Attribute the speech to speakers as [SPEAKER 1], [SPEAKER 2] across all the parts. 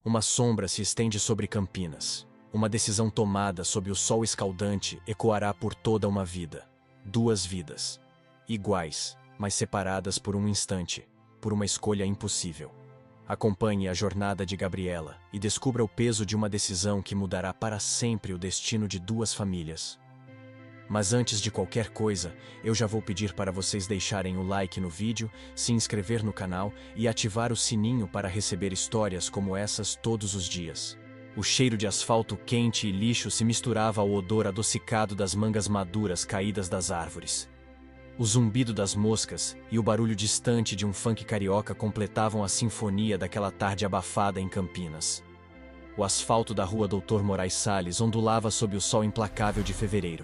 [SPEAKER 1] Uma sombra se estende sobre Campinas. Uma decisão tomada sob o sol escaldante ecoará por toda uma vida. 2 vidas. Iguais, mas separadas por um instante, por uma escolha impossível. Acompanhe a jornada de Gabriela e descubra o peso de uma decisão que mudará para sempre o destino de 2 famílias. Mas antes de qualquer coisa, eu já vou pedir para vocês deixarem o like no vídeo, se inscrever no canal e ativar o sininho para receber histórias como essas todos os dias. O cheiro de asfalto quente e lixo se misturava ao odor adocicado das mangas maduras caídas das árvores. O zumbido das moscas e o barulho distante de um funk carioca completavam a sinfonia daquela tarde abafada em Campinas. O asfalto da rua Doutor Moraes Salles ondulava sob o sol implacável de fevereiro,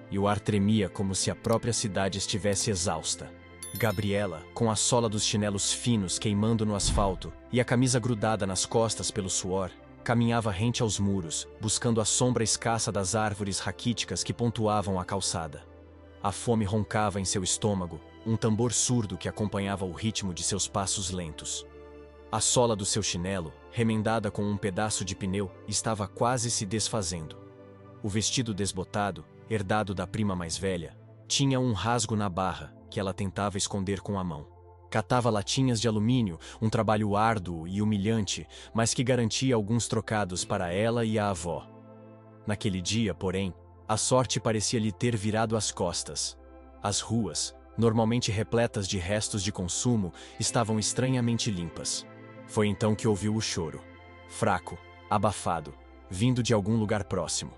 [SPEAKER 1] e o ar tremia como se a própria cidade estivesse exausta. Gabriela, com a sola dos chinelos finos queimando no asfalto e a camisa grudada nas costas pelo suor, caminhava rente aos muros, buscando a sombra escassa das árvores raquíticas que pontuavam a calçada. A fome roncava em seu estômago, um tambor surdo que acompanhava o ritmo de seus passos lentos. A sola do seu chinelo, remendada com um pedaço de pneu, estava quase se desfazendo. O vestido desbotado, herdado da prima mais velha, tinha um rasgo na barra que ela tentava esconder com a mão. Catava latinhas de alumínio, um trabalho árduo e humilhante, mas que garantia alguns trocados para ela e a avó. Naquele dia, porém, a sorte parecia lhe ter virado as costas. As ruas, normalmente repletas de restos de consumo, estavam estranhamente limpas. Foi então que ouviu o choro. Fraco, abafado, vindo de algum lugar próximo.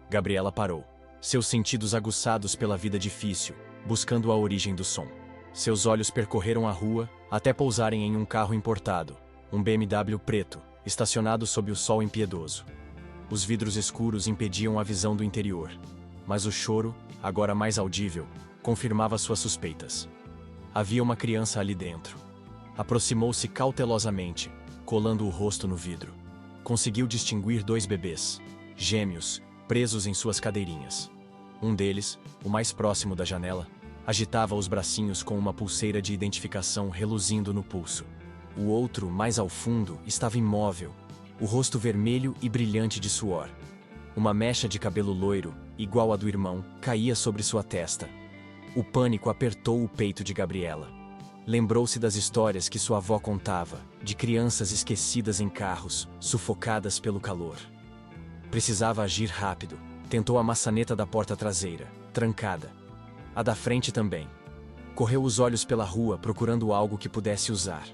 [SPEAKER 1] Gabriela parou, seus sentidos aguçados pela vida difícil, buscando a origem do som. Seus olhos percorreram a rua até pousarem em um carro importado, um BMW preto, estacionado sob o sol impiedoso. Os vidros escuros impediam a visão do interior, mas o choro, agora mais audível, confirmava suas suspeitas. Havia uma criança ali dentro. Aproximou-se cautelosamente, colando o rosto no vidro. Conseguiu distinguir 2 bebês, gêmeos, presos em suas cadeirinhas. Um deles, o mais próximo da janela, agitava os bracinhos com uma pulseira de identificação reluzindo no pulso. O outro, mais ao fundo, estava imóvel, o rosto vermelho e brilhante de suor. Uma mecha de cabelo loiro, igual à do irmão, caía sobre sua testa. O pânico apertou o peito de Gabriela. Lembrou-se das histórias que sua avó contava, de crianças esquecidas em carros, sufocadas pelo calor. Precisava agir rápido. Tentou a maçaneta da porta traseira, trancada. A da frente também. Correu os olhos pela rua procurando algo que pudesse usar.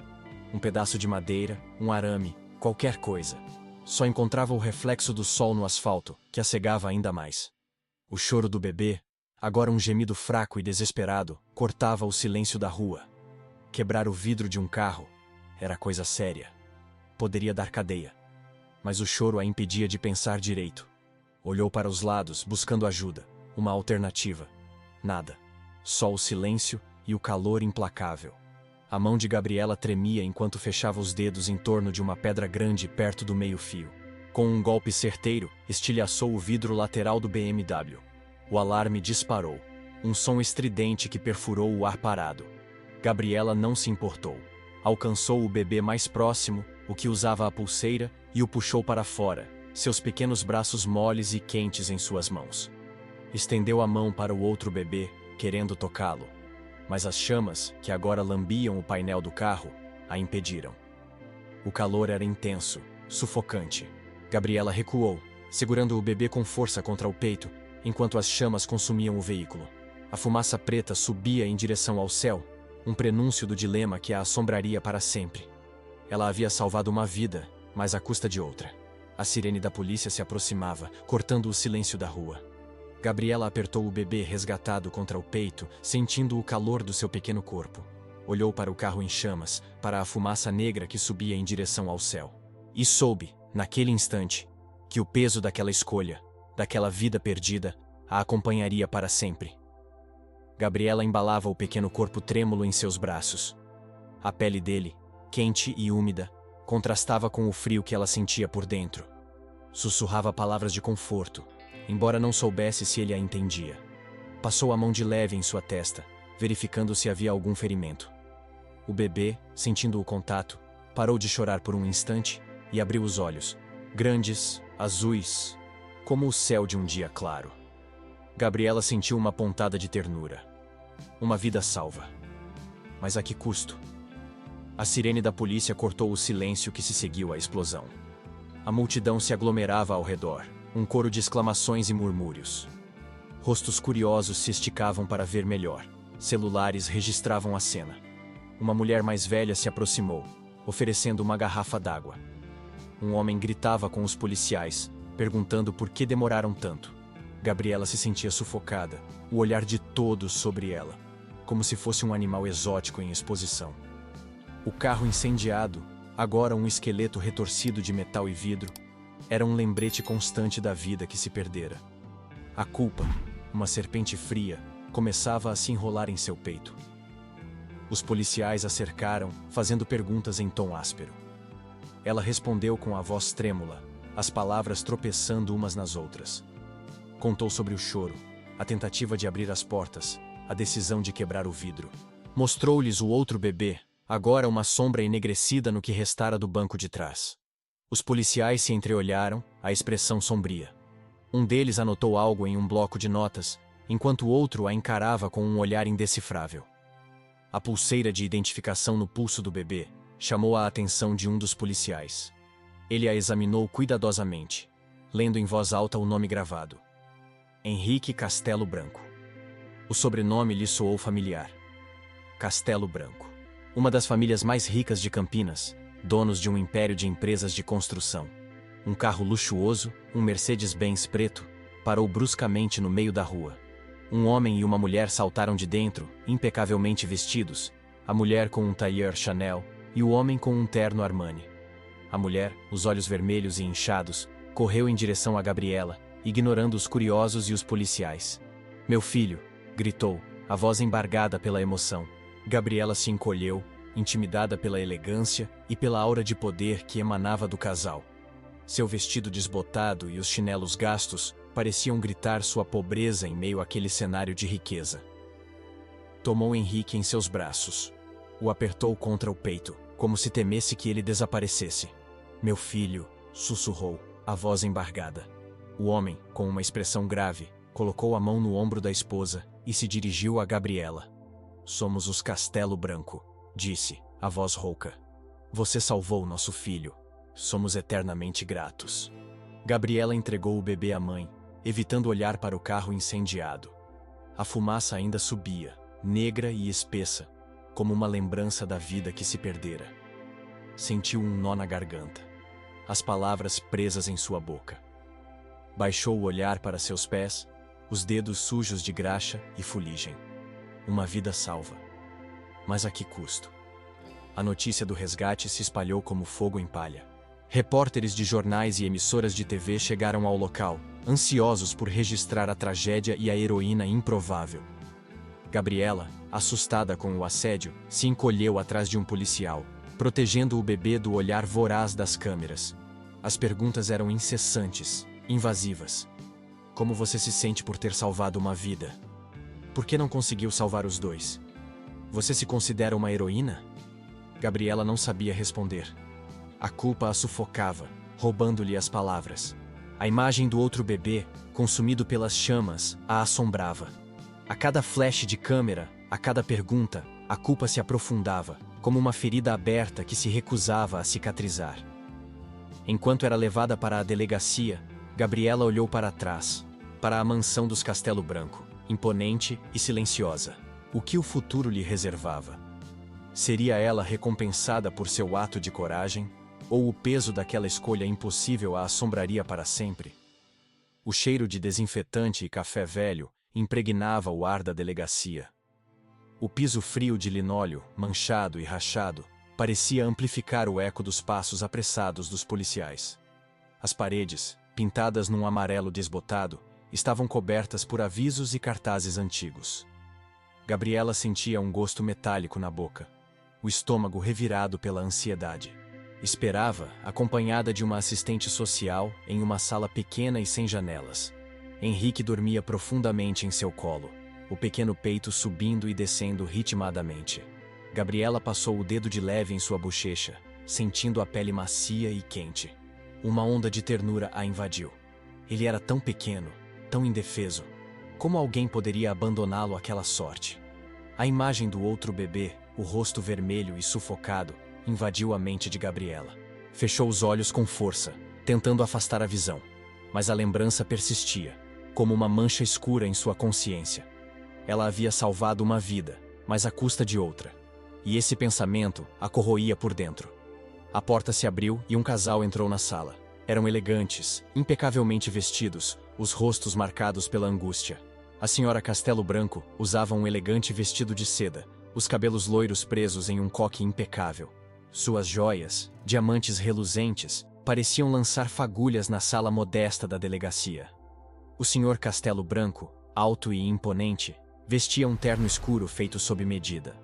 [SPEAKER 1] Um pedaço de madeira, um arame, qualquer coisa. Só encontrava o reflexo do sol no asfalto, que a cegava ainda mais. O choro do bebê, agora um gemido fraco e desesperado, cortava o silêncio da rua. Quebrar o vidro de um carro era coisa séria. Poderia dar cadeia. Mas o choro a impedia de pensar direito. Olhou para os lados, buscando ajuda, uma alternativa. Nada. Só o silêncio e o calor implacável. A mão de Gabriela tremia enquanto fechava os dedos em torno de uma pedra grande perto do meio-fio. Com um golpe certeiro, estilhaçou o vidro lateral do BMW. O alarme disparou. Um som estridente que perfurou o ar parado. Gabriela não se importou. Alcançou o bebê mais próximo, o que usava a pulseira, e o puxou para fora, seus pequenos braços moles e quentes em suas mãos. Estendeu a mão para o outro bebê, querendo tocá-lo. Mas as chamas, que agora lambiam o painel do carro, a impediram. O calor era intenso, sufocante. Gabriela recuou, segurando o bebê com força contra o peito, enquanto as chamas consumiam o veículo. A fumaça preta subia em direção ao céu, um prenúncio do dilema que a assombraria para sempre. Ela havia salvado uma vida, mas à custa de outra. A sirene da polícia se aproximava, cortando o silêncio da rua. Gabriela apertou o bebê resgatado contra o peito, sentindo o calor do seu pequeno corpo. Olhou para o carro em chamas, para a fumaça negra que subia em direção ao céu. E soube, naquele instante, que o peso daquela escolha, daquela vida perdida, a acompanharia para sempre. Gabriela embalava o pequeno corpo trêmulo em seus braços. A pele dele, quente e úmida, contrastava com o frio que ela sentia por dentro. Sussurrava palavras de conforto, embora não soubesse se ele a entendia. Passou a mão de leve em sua testa, verificando se havia algum ferimento. O bebê, sentindo o contato, parou de chorar por um instante e abriu os olhos, grandes, azuis, como o céu de um dia claro. Gabriela sentiu uma pontada de ternura. Uma vida salva. Mas a que custo? A sirene da polícia cortou o silêncio que se seguiu à explosão. A multidão se aglomerava ao redor, um coro de exclamações e murmúrios. Rostos curiosos se esticavam para ver melhor. Celulares registravam a cena. Uma mulher mais velha se aproximou, oferecendo uma garrafa d'água. Um homem gritava com os policiais, perguntando por que demoraram tanto. Gabriela se sentia sufocada, o olhar de todos sobre ela, como se fosse um animal exótico em exposição. O carro incendiado, agora um esqueleto retorcido de metal e vidro, era um lembrete constante da vida que se perdera. A culpa, uma serpente fria, começava a se enrolar em seu peito. Os policiais a cercaram, fazendo perguntas em tom áspero. Ela respondeu com a voz trêmula, as palavras tropeçando umas nas outras. Contou sobre o choro, a tentativa de abrir as portas, a decisão de quebrar o vidro. Mostrou-lhes o outro bebê, agora uma sombra enegrecida no que restara do banco de trás. Os policiais se entreolharam, a expressão sombria. Um deles anotou algo em um bloco de notas, enquanto o outro a encarava com um olhar indecifrável. A pulseira de identificação no pulso do bebê chamou a atenção de um dos policiais. Ele a examinou cuidadosamente, lendo em voz alta o nome gravado. Henrique Castelo Branco. O sobrenome lhe soou familiar. Castelo Branco. Uma das famílias mais ricas de Campinas, donos de um império de empresas de construção. Um carro luxuoso, um Mercedes-Benz preto, parou bruscamente no meio da rua. Um homem e uma mulher saltaram de dentro, impecavelmente vestidos, a mulher com um tailleur Chanel e o homem com um terno Armani. A mulher, os olhos vermelhos e inchados, correu em direção a Gabriela, ignorando os curiosos e os policiais. "Meu filho!" gritou, a voz embargada pela emoção. Gabriela se encolheu, intimidada pela elegância e pela aura de poder que emanava do casal. Seu vestido desbotado e os chinelos gastos pareciam gritar sua pobreza em meio àquele cenário de riqueza. Tomou Henrique em seus braços. O apertou contra o peito, como se temesse que ele desaparecesse. "Meu filho", sussurrou, a voz embargada. O homem, com uma expressão grave, colocou a mão no ombro da esposa e se dirigiu a Gabriela. "Somos os Castelo Branco", disse, a voz rouca. "Você salvou nosso filho. Somos eternamente gratos." Gabriela entregou o bebê à mãe, evitando olhar para o carro incendiado. A fumaça ainda subia, negra e espessa, como uma lembrança da vida que se perdera. Sentiu um nó na garganta, as palavras presas em sua boca. Baixou o olhar para seus pés, os dedos sujos de graxa e fuligem. Uma vida salva. Mas a que custo? A notícia do resgate se espalhou como fogo em palha. Repórteres de jornais e emissoras de TV chegaram ao local, ansiosos por registrar a tragédia e a heroína improvável. Gabriela, assustada com o assédio, se encolheu atrás de um policial, protegendo o bebê do olhar voraz das câmeras. As perguntas eram incessantes, invasivas. Como você se sente por ter salvado uma vida? Por que não conseguiu salvar os dois? Você se considera uma heroína? Gabriela não sabia responder. A culpa a sufocava, roubando-lhe as palavras. A imagem do outro bebê, consumido pelas chamas, a assombrava. A cada flash de câmera, a cada pergunta, a culpa se aprofundava, como uma ferida aberta que se recusava a cicatrizar. Enquanto era levada para a delegacia, Gabriela olhou para trás, para a mansão dos Castelo Branco, imponente e silenciosa. O que o futuro lhe reservava? Seria ela recompensada por seu ato de coragem? Ou o peso daquela escolha impossível a assombraria para sempre? O cheiro de desinfetante e café velho impregnava o ar da delegacia. O piso frio de linóleo, manchado e rachado, parecia amplificar o eco dos passos apressados dos policiais. As paredes, pintadas num amarelo desbotado, estavam cobertas por avisos e cartazes antigos. Gabriela sentia um gosto metálico na boca, o estômago revirado pela ansiedade. Esperava, acompanhada de uma assistente social, em uma sala pequena e sem janelas. Henrique dormia profundamente em seu colo, o pequeno peito subindo e descendo ritmadamente. Gabriela passou o dedo de leve em sua bochecha, sentindo a pele macia e quente. Uma onda de ternura a invadiu. Ele era tão pequeno, tão indefeso. Como alguém poderia abandoná-lo àquela sorte? A imagem do outro bebê, o rosto vermelho e sufocado, invadiu a mente de Gabriela. Fechou os olhos com força, tentando afastar a visão. Mas a lembrança persistia, como uma mancha escura em sua consciência. Ela havia salvado uma vida, mas à custa de outra. E esse pensamento a corroía por dentro. A porta se abriu e um casal entrou na sala. Eram elegantes, impecavelmente vestidos, os rostos marcados pela angústia. A senhora Castelo Branco usava um elegante vestido de seda, os cabelos loiros presos em um coque impecável. Suas joias, diamantes reluzentes, pareciam lançar fagulhas na sala modesta da delegacia. O senhor Castelo Branco, alto e imponente, vestia um terno escuro feito sob medida.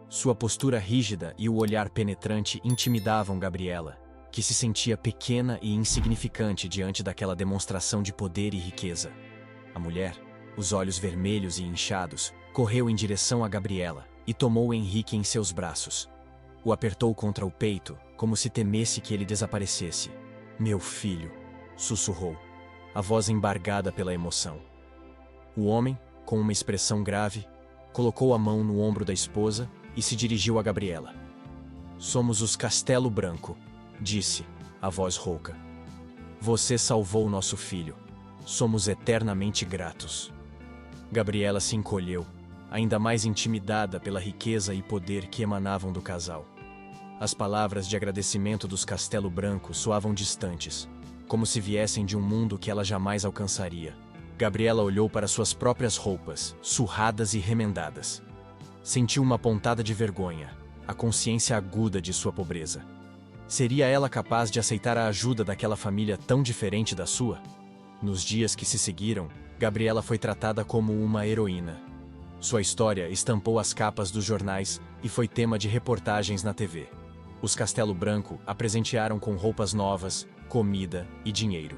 [SPEAKER 1] Sua postura rígida e o olhar penetrante intimidavam Gabriela, que se sentia pequena e insignificante diante daquela demonstração de poder e riqueza. A mulher, os olhos vermelhos e inchados, correu em direção a Gabriela e tomou Henrique em seus braços. O apertou contra o peito, como se temesse que ele desaparecesse. "Meu filho", sussurrou, a voz embargada pela emoção. O homem, com uma expressão grave, colocou a mão no ombro da esposa e se dirigiu a Gabriela. "Somos os Castelo Branco", disse, a voz rouca. "Você salvou nosso filho. Somos eternamente gratos." Gabriela se encolheu, ainda mais intimidada pela riqueza e poder que emanavam do casal. As palavras de agradecimento dos Castelo Branco soavam distantes, como se viessem de um mundo que ela jamais alcançaria. Gabriela olhou para suas próprias roupas, surradas e remendadas. Sentiu uma pontada de vergonha, a consciência aguda de sua pobreza. Seria ela capaz de aceitar a ajuda daquela família tão diferente da sua? Nos dias que se seguiram, Gabriela foi tratada como uma heroína. Sua história estampou as capas dos jornais e foi tema de reportagens na TV. Os Castelo Branco a presentearam com roupas novas, comida e dinheiro.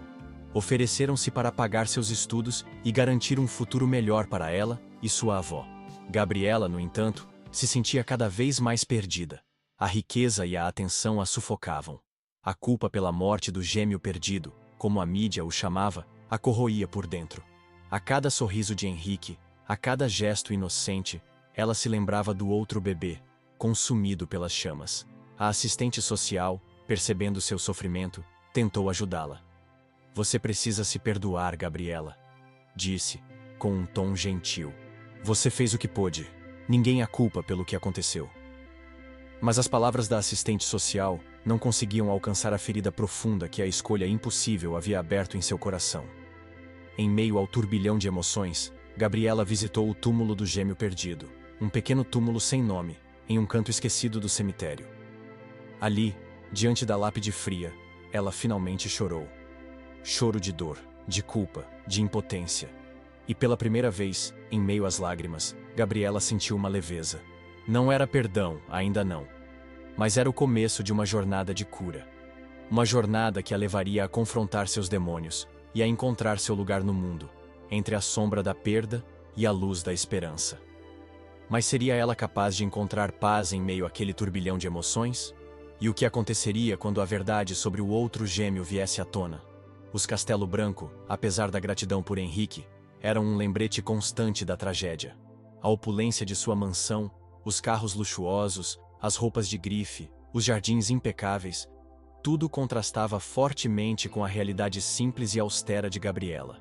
[SPEAKER 1] Ofereceram-se para pagar seus estudos e garantir um futuro melhor para ela e sua avó. Gabriela, no entanto, se sentia cada vez mais perdida. A riqueza e a atenção a sufocavam. A culpa pela morte do gêmeo perdido, como a mídia o chamava, a corroía por dentro. A cada sorriso de Henrique, a cada gesto inocente, ela se lembrava do outro bebê, consumido pelas chamas. A assistente social, percebendo seu sofrimento, tentou ajudá-la. "Você precisa se perdoar, Gabriela", disse, com um tom gentil. "Você fez o que pôde. Ninguém a culpa pelo que aconteceu." Mas as palavras da assistente social não conseguiam alcançar a ferida profunda que a escolha impossível havia aberto em seu coração. Em meio ao turbilhão de emoções, Gabriela visitou o túmulo do gêmeo perdido, um pequeno túmulo sem nome, em um canto esquecido do cemitério. Ali, diante da lápide fria, ela finalmente chorou. Choro de dor, de culpa, de impotência. E pela primeira vez, em meio às lágrimas, Gabriela sentiu uma leveza. Não era perdão, ainda não. Mas era o começo de uma jornada de cura. Uma jornada que a levaria a confrontar seus demônios e a encontrar seu lugar no mundo, entre a sombra da perda e a luz da esperança. Mas seria ela capaz de encontrar paz em meio àquele turbilhão de emoções? E o que aconteceria quando a verdade sobre o outro gêmeo viesse à tona? Os Castelo Branco, apesar da gratidão por Henrique, eram um lembrete constante da tragédia. A opulência de sua mansão, os carros luxuosos, as roupas de grife, os jardins impecáveis, tudo contrastava fortemente com a realidade simples e austera de Gabriela.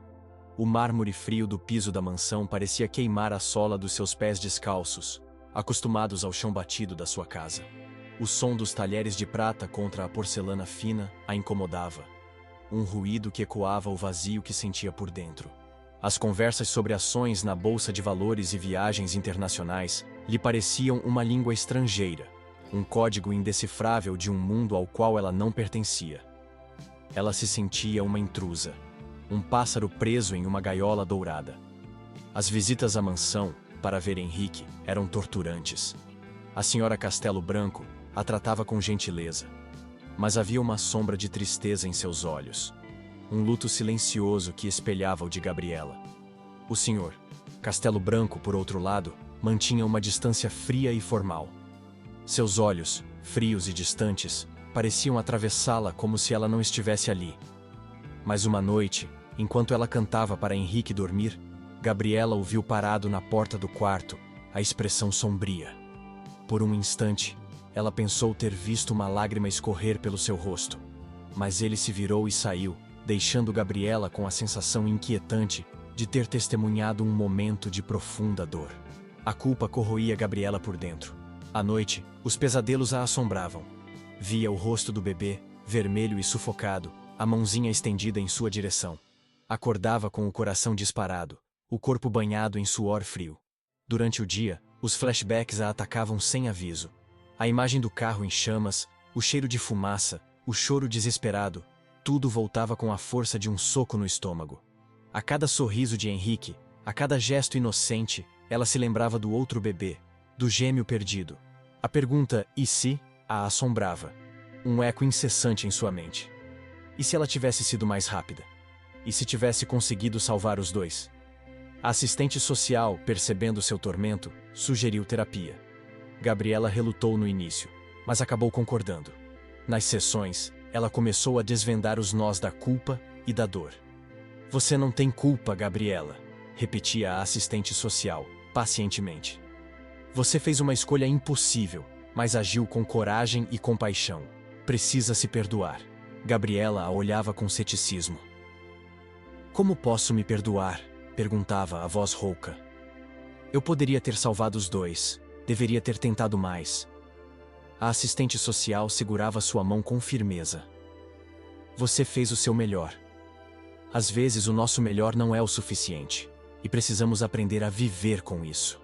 [SPEAKER 1] O mármore frio do piso da mansão parecia queimar a sola dos seus pés descalços, acostumados ao chão batido da sua casa. O som dos talheres de prata contra a porcelana fina a incomodava. Um ruído que ecoava o vazio que sentia por dentro. As conversas sobre ações na bolsa de valores e viagens internacionais lhe pareciam uma língua estrangeira, um código indecifrável de um mundo ao qual ela não pertencia. Ela se sentia uma intrusa, um pássaro preso em uma gaiola dourada. As visitas à mansão, para ver Henrique, eram torturantes. A senhora Castelo Branco a tratava com gentileza, mas havia uma sombra de tristeza em seus olhos, um luto silencioso que espelhava o de Gabriela. O senhor Castelo Branco, por outro lado, mantinha uma distância fria e formal. Seus olhos, frios e distantes, pareciam atravessá-la como se ela não estivesse ali. Mas uma noite, enquanto ela cantava para Henrique dormir, Gabriela o viu parado na porta do quarto, a expressão sombria. Por um instante, ela pensou ter visto uma lágrima escorrer pelo seu rosto. Mas ele se virou e saiu, deixando Gabriela com a sensação inquietante de ter testemunhado um momento de profunda dor. A culpa corroía Gabriela por dentro. À noite, os pesadelos a assombravam. Via o rosto do bebê, vermelho e sufocado, a mãozinha estendida em sua direção. Acordava com o coração disparado, o corpo banhado em suor frio. Durante o dia, os flashbacks a atacavam sem aviso. A imagem do carro em chamas, o cheiro de fumaça, o choro desesperado, tudo voltava com a força de um soco no estômago. A cada sorriso de Henrique, a cada gesto inocente, ela se lembrava do outro bebê, do gêmeo perdido. A pergunta "e se?" a assombrava. Um eco incessante em sua mente. E se ela tivesse sido mais rápida? E se tivesse conseguido salvar os dois? A assistente social, percebendo seu tormento, sugeriu terapia. Gabriela relutou no início, mas acabou concordando. Nas sessões, ela começou a desvendar os nós da culpa e da dor. "Você não tem culpa, Gabriela", repetia a assistente social, pacientemente. "Você fez uma escolha impossível, mas agiu com coragem e compaixão. Precisa se perdoar." Gabriela a olhava com ceticismo. "Como posso me perdoar?", perguntava a voz rouca. "Eu poderia ter salvado os dois, deveria ter tentado mais." A assistente social segurava sua mão com firmeza. "Você fez o seu melhor. Às vezes o nosso melhor não é o suficiente, e precisamos aprender a viver com isso."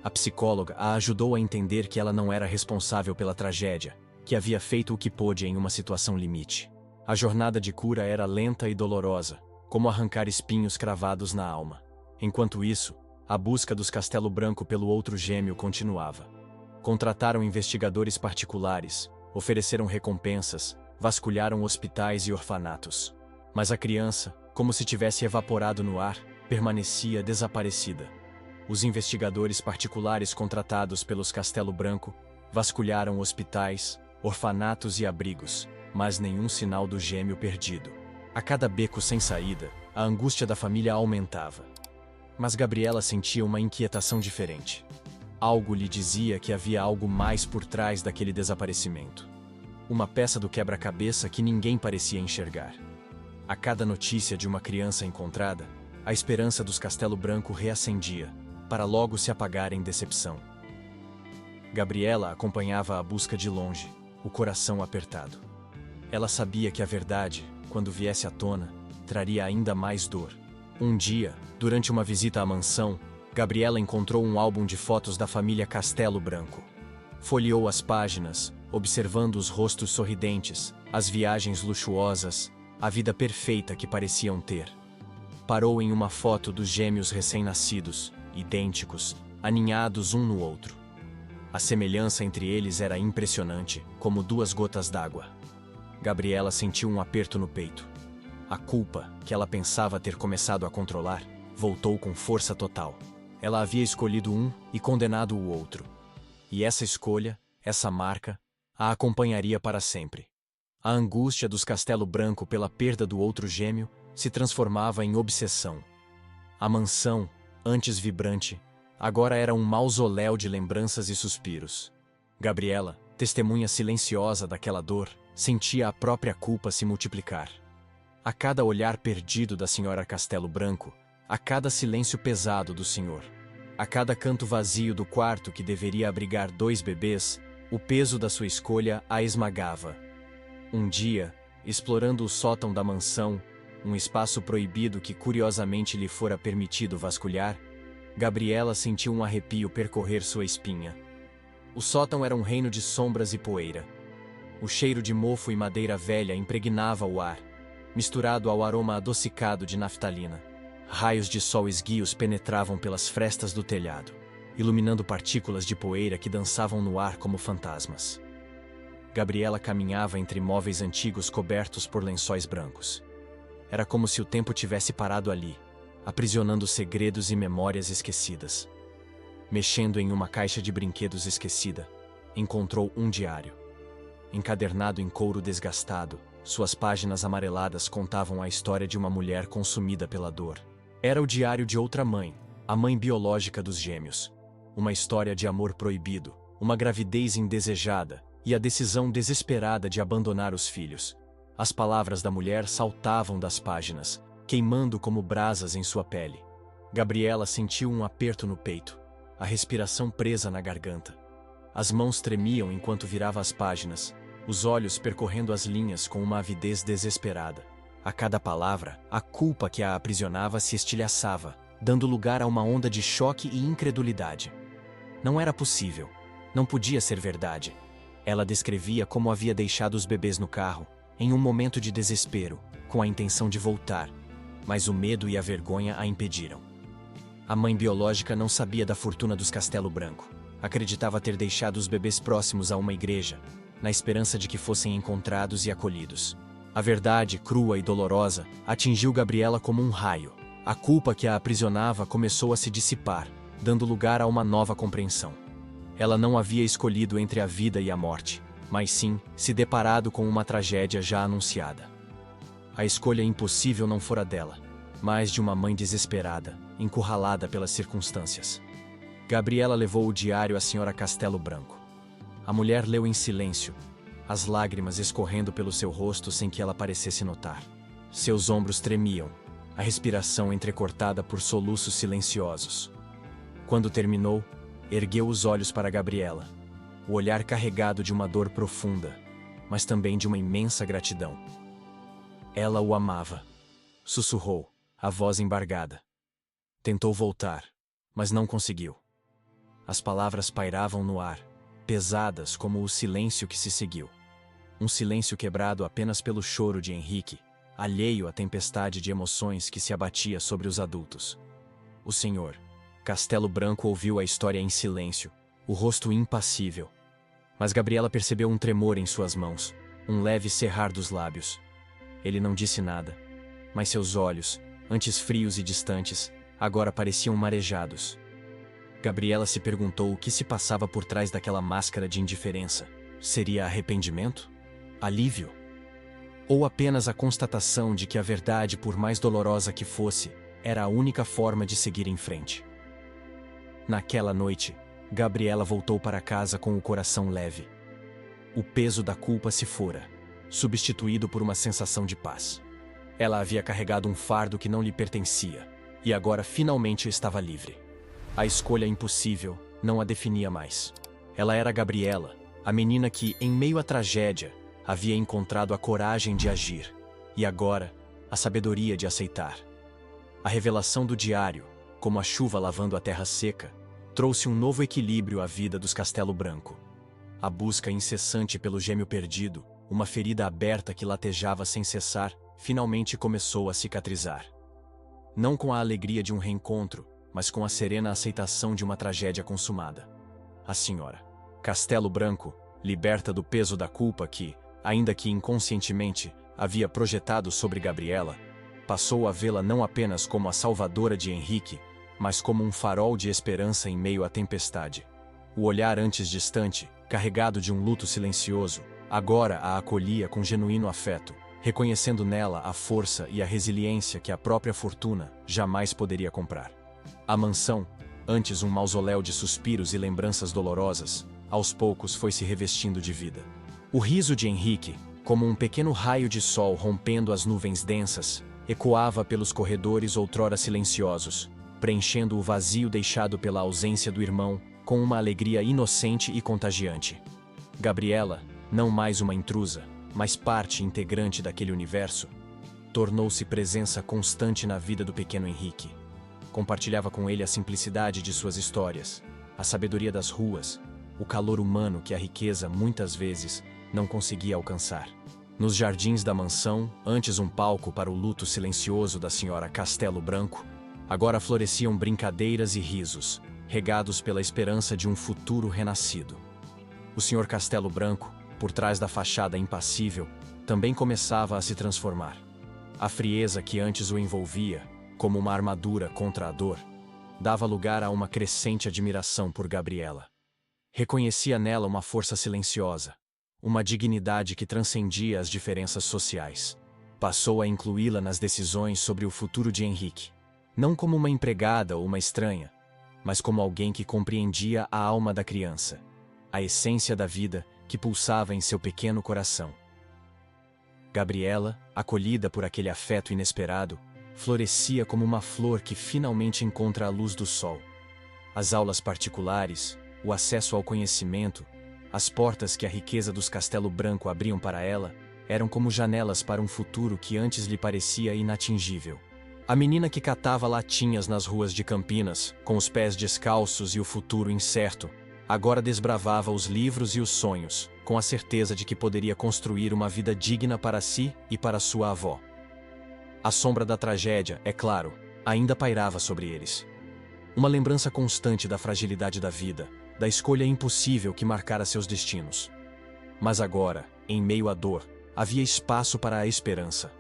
[SPEAKER 1] A psicóloga a ajudou a entender que ela não era responsável pela tragédia, que havia feito o que pôde em uma situação limite. A jornada de cura era lenta e dolorosa, como arrancar espinhos cravados na alma. Enquanto isso, a busca dos Castelo Branco pelo outro gêmeo continuava. Contrataram investigadores particulares, ofereceram recompensas, vasculharam hospitais e orfanatos. Mas a criança, como se tivesse evaporado no ar, permanecia desaparecida. Os investigadores particulares contratados pelos Castelo Branco vasculharam hospitais, orfanatos e abrigos, mas nenhum sinal do gêmeo perdido. A cada beco sem saída, a angústia da família aumentava. Mas Gabriela sentia uma inquietação diferente. Algo lhe dizia que havia algo mais por trás daquele desaparecimento. Uma peça do quebra-cabeça que ninguém parecia enxergar. A cada notícia de uma criança encontrada, a esperança dos Castelo Branco reacendia, para logo se apagar em decepção. Gabriela acompanhava a busca de longe, o coração apertado. Ela sabia que a verdade, quando viesse à tona, traria ainda mais dor. Um dia, durante uma visita à mansão, Gabriela encontrou um álbum de fotos da família Castelo Branco. Folheou as páginas, observando os rostos sorridentes, as viagens luxuosas, a vida perfeita que pareciam ter. Parou em uma foto dos gêmeos recém-nascidos, idênticos, aninhados um no outro. A semelhança entre eles era impressionante, como duas gotas d'água. Gabriela sentiu um aperto no peito. A culpa, que ela pensava ter começado a controlar, voltou com força total. Ela havia escolhido um e condenado o outro. E essa escolha, essa marca, a acompanharia para sempre. A angústia dos Castelo Branco pela perda do outro gêmeo se transformava em obsessão. A mansão, antes vibrante, agora era um mausoléu de lembranças e suspiros. Gabriela, testemunha silenciosa daquela dor, sentia a própria culpa se multiplicar. A cada olhar perdido da senhora Castelo Branco, a cada silêncio pesado do senhor, a cada canto vazio do quarto que deveria abrigar dois bebês, o peso da sua escolha a esmagava. Um dia, explorando o sótão da mansão, um espaço proibido que curiosamente lhe fora permitido vasculhar, Gabriela sentiu um arrepio percorrer sua espinha. O sótão era um reino de sombras e poeira. O cheiro de mofo e madeira velha impregnava o ar, misturado ao aroma adocicado de naftalina. Raios de sol esguios penetravam pelas frestas do telhado, iluminando partículas de poeira que dançavam no ar como fantasmas. Gabriela caminhava entre móveis antigos cobertos por lençóis brancos. Era como se o tempo tivesse parado ali, aprisionando segredos e memórias esquecidas. Mexendo em uma caixa de brinquedos esquecida, encontrou um diário. encadernado em couro desgastado. Suas páginas amareladas contavam a história de uma mulher consumida pela dor. Era o diário de outra mãe, a mãe biológica dos gêmeos. Uma história de amor proibido, uma gravidez indesejada e a decisão desesperada de abandonar os filhos. As palavras da mulher saltavam das páginas, queimando como brasas em sua pele. Gabriela sentiu um aperto no peito, a respiração presa na garganta. As mãos tremiam enquanto virava as páginas, os olhos percorrendo as linhas com uma avidez desesperada. A cada palavra, a culpa que a aprisionava se estilhaçava, dando lugar a uma onda de choque e incredulidade. Não era possível. Não podia ser verdade. Ela descrevia como havia deixado os bebês no carro, em um momento de desespero, com a intenção de voltar, mas o medo e a vergonha a impediram. A mãe biológica não sabia da fortuna dos Castelo Branco. Acreditava ter deixado os bebês próximos a uma igreja, na esperança de que fossem encontrados e acolhidos. A verdade, crua e dolorosa, atingiu Gabriela como um raio. A culpa que a aprisionava começou a se dissipar, dando lugar a uma nova compreensão. Ela não havia escolhido entre a vida e a morte, mas sim se deparado com uma tragédia já anunciada. A escolha impossível não fora dela, mas de uma mãe desesperada, encurralada pelas circunstâncias. Gabriela levou o diário à senhora Castelo Branco. A mulher leu em silêncio, as lágrimas escorrendo pelo seu rosto sem que ela parecesse notar. Seus ombros tremiam, a respiração entrecortada por soluços silenciosos. Quando terminou, ergueu os olhos para Gabriela, o olhar carregado de uma dor profunda, mas também de uma imensa gratidão. Ela o amava. Sussurrou, a voz embargada. Tentou voltar, mas não conseguiu. As palavras pairavam no ar, pesadas como o silêncio que se seguiu. Um silêncio quebrado apenas pelo choro de Henrique, alheio à tempestade de emoções que se abatia sobre os adultos. O senhor Castelo Branco ouviu a história em silêncio, o rosto impassível. Mas Gabriela percebeu um tremor em suas mãos, um leve cerrar dos lábios. Ele não disse nada, mas seus olhos, antes frios e distantes, agora pareciam marejados. Gabriela se perguntou o que se passava por trás daquela máscara de indiferença. Seria arrependimento? Alívio? Ou apenas a constatação de que a verdade, por mais dolorosa que fosse, era a única forma de seguir em frente? Naquela noite, Gabriela voltou para casa com o coração leve. O peso da culpa se fora, substituído por uma sensação de paz. Ela havia carregado um fardo que não lhe pertencia, e agora finalmente estava livre. A escolha impossível não a definia mais. Ela era Gabriela, a menina que, em meio à tragédia, havia encontrado a coragem de agir, e agora, a sabedoria de aceitar. A revelação do diário, como a chuva lavando a terra seca, trouxe um novo equilíbrio à vida dos Castelo Branco. A busca incessante pelo gêmeo perdido, uma ferida aberta que latejava sem cessar, finalmente começou a cicatrizar. Não com a alegria de um reencontro, mas com a serena aceitação de uma tragédia consumada. A senhora Castelo Branco, liberta do peso da culpa que, ainda que inconscientemente, havia projetado sobre Gabriela, passou a vê-la não apenas como a salvadora de Henrique, mas como um farol de esperança em meio à tempestade. O olhar antes distante, carregado de um luto silencioso, agora a acolhia com genuíno afeto, reconhecendo nela a força e a resiliência que a própria fortuna jamais poderia comprar. A mansão, antes um mausoléu de suspiros e lembranças dolorosas, aos poucos foi se revestindo de vida. O riso de Henrique, como um pequeno raio de sol rompendo as nuvens densas, ecoava pelos corredores outrora silenciosos, preenchendo o vazio deixado pela ausência do irmão com uma alegria inocente e contagiante. Gabriela, não mais uma intrusa, mas parte integrante daquele universo, tornou-se presença constante na vida do pequeno Henrique. Compartilhava com ele a simplicidade de suas histórias, a sabedoria das ruas, o calor humano que a riqueza, muitas vezes, não conseguia alcançar. Nos jardins da mansão, antes um palco para o luto silencioso da senhora Castelo Branco, agora floresciam brincadeiras e risos, regados pela esperança de um futuro renascido. O senhor Castelo Branco, por trás da fachada impassível, também começava a se transformar. A frieza que antes o envolvia, como uma armadura contra a dor, dava lugar a uma crescente admiração por Gabriela. Reconhecia nela uma força silenciosa, uma dignidade que transcendia as diferenças sociais. Passou a incluí-la nas decisões sobre o futuro de Henrique, não como uma empregada ou uma estranha, mas como alguém que compreendia a alma da criança, a essência da vida que pulsava em seu pequeno coração. Gabriela, acolhida por aquele afeto inesperado, florescia como uma flor que finalmente encontra a luz do sol. As aulas particulares, o acesso ao conhecimento, as portas que a riqueza dos Castelo Branco abriam para ela, eram como janelas para um futuro que antes lhe parecia inatingível. A menina que catava latinhas nas ruas de Campinas, com os pés descalços e o futuro incerto, agora desbravava os livros e os sonhos, com a certeza de que poderia construir uma vida digna para si e para sua avó. A sombra da tragédia, é claro, ainda pairava sobre eles. Uma lembrança constante da fragilidade da vida, da escolha impossível que marcara seus destinos. Mas agora, em meio à dor, havia espaço para a esperança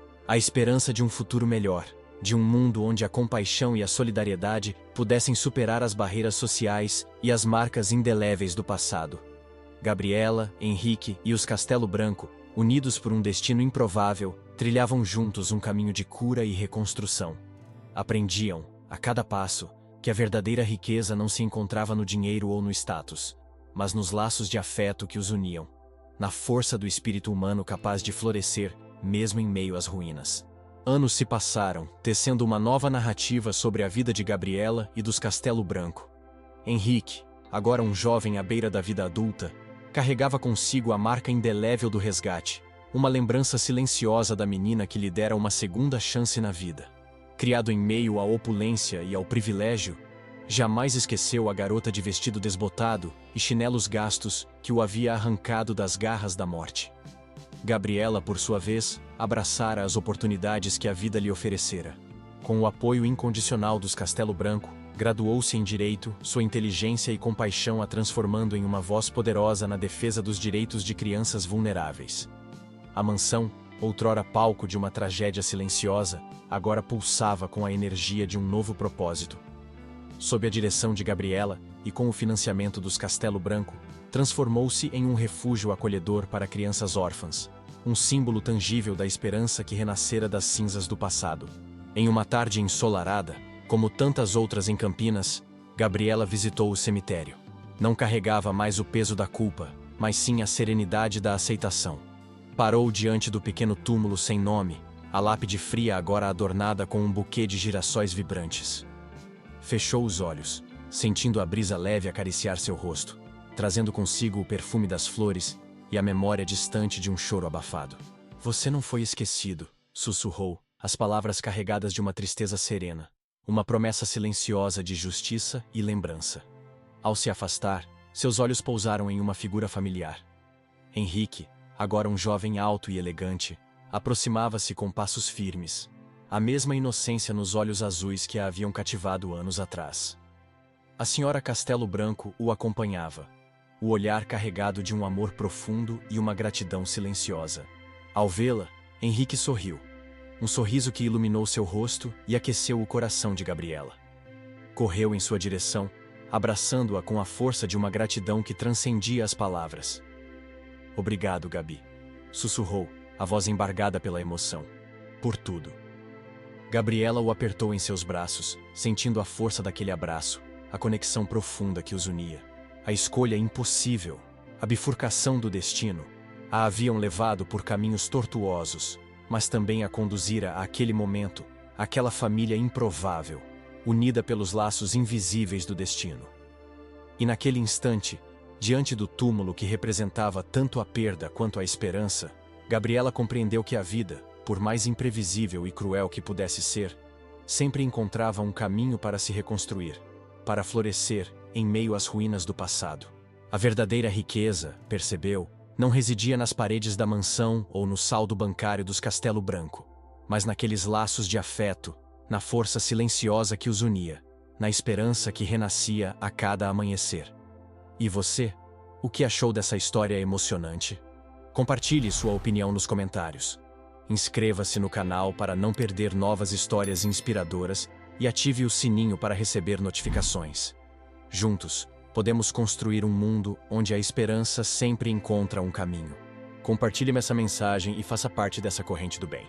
[SPEAKER 1] de um futuro melhor, de um mundo onde a compaixão e a solidariedade pudessem superar as barreiras sociais e as marcas indeléveis do passado. Gabriela, Henrique e os Castelo Branco, unidos por um destino improvável, trilhavam juntos um caminho de cura e reconstrução. Aprendiam, a cada passo, que a verdadeira riqueza não se encontrava no dinheiro ou no status, mas nos laços de afeto que os uniam, na força do espírito humano capaz de florescer, mesmo em meio às ruínas. Anos se passaram, tecendo uma nova narrativa sobre a vida de Gabriela e dos Castelo Branco. Henrique, agora um jovem à beira da vida adulta, carregava consigo a marca indelével do resgate, uma lembrança silenciosa da menina que lhe dera uma segunda chance na vida. Criado em meio à opulência e ao privilégio, jamais esqueceu a garota de vestido desbotado e chinelos gastos que o havia arrancado das garras da morte. Gabriela, por sua vez, abraçara as oportunidades que a vida lhe oferecera. Com o apoio incondicional dos Castelo Branco, graduou-se em Direito, sua inteligência e compaixão a transformando em uma voz poderosa na defesa dos direitos de crianças vulneráveis. A mansão, outrora palco de uma tragédia silenciosa, agora pulsava com a energia de um novo propósito. Sob a direção de Gabriela e com o financiamento dos Castelo Branco, transformou-se em um refúgio acolhedor para crianças órfãs, um símbolo tangível da esperança que renascera das cinzas do passado. Em uma tarde ensolarada, como tantas outras em Campinas, Gabriela visitou o cemitério. Não carregava mais o peso da culpa, mas sim a serenidade da aceitação. Parou diante do pequeno túmulo sem nome, a lápide fria agora adornada com um buquê de girassóis vibrantes. Fechou os olhos, sentindo a brisa leve acariciar seu rosto, trazendo consigo o perfume das flores e a memória distante de um choro abafado. "Você não foi esquecido", sussurrou, as palavras carregadas de uma tristeza serena, uma promessa silenciosa de justiça e lembrança. Ao se afastar, seus olhos pousaram em uma figura familiar. Henrique, agora um jovem alto e elegante, aproximava-se com passos firmes, a mesma inocência nos olhos azuis que a haviam cativado anos atrás. A senhora Castelo Branco o acompanhava, o olhar carregado de um amor profundo e uma gratidão silenciosa. Ao vê-la, Henrique sorriu, um sorriso que iluminou seu rosto e aqueceu o coração de Gabriela. Correu em sua direção, abraçando-a com a força de uma gratidão que transcendia as palavras. "Obrigado, Gabi", sussurrou, a voz embargada pela emoção. "Por tudo." Gabriela o apertou em seus braços, sentindo a força daquele abraço, a conexão profunda que os unia. A escolha impossível, a bifurcação do destino, a haviam levado por caminhos tortuosos, mas também a conduzira àquele momento, àquela família improvável, unida pelos laços invisíveis do destino. E naquele instante, diante do túmulo que representava tanto a perda quanto a esperança, Gabriela compreendeu que a vida, por mais imprevisível e cruel que pudesse ser, sempre encontrava um caminho para se reconstruir, para florescer em meio às ruínas do passado. A verdadeira riqueza, percebeu, não residia nas paredes da mansão ou no saldo bancário dos Castelo Branco, mas naqueles laços de afeto, na força silenciosa que os unia, na esperança que renascia a cada amanhecer. E você? O que achou dessa história emocionante? Compartilhe sua opinião nos comentários. Inscreva-se no canal para não perder novas histórias inspiradoras e ative o sininho para receber notificações. Juntos, podemos construir um mundo onde a esperança sempre encontra um caminho. Compartilhe essa mensagem e faça parte dessa corrente do bem.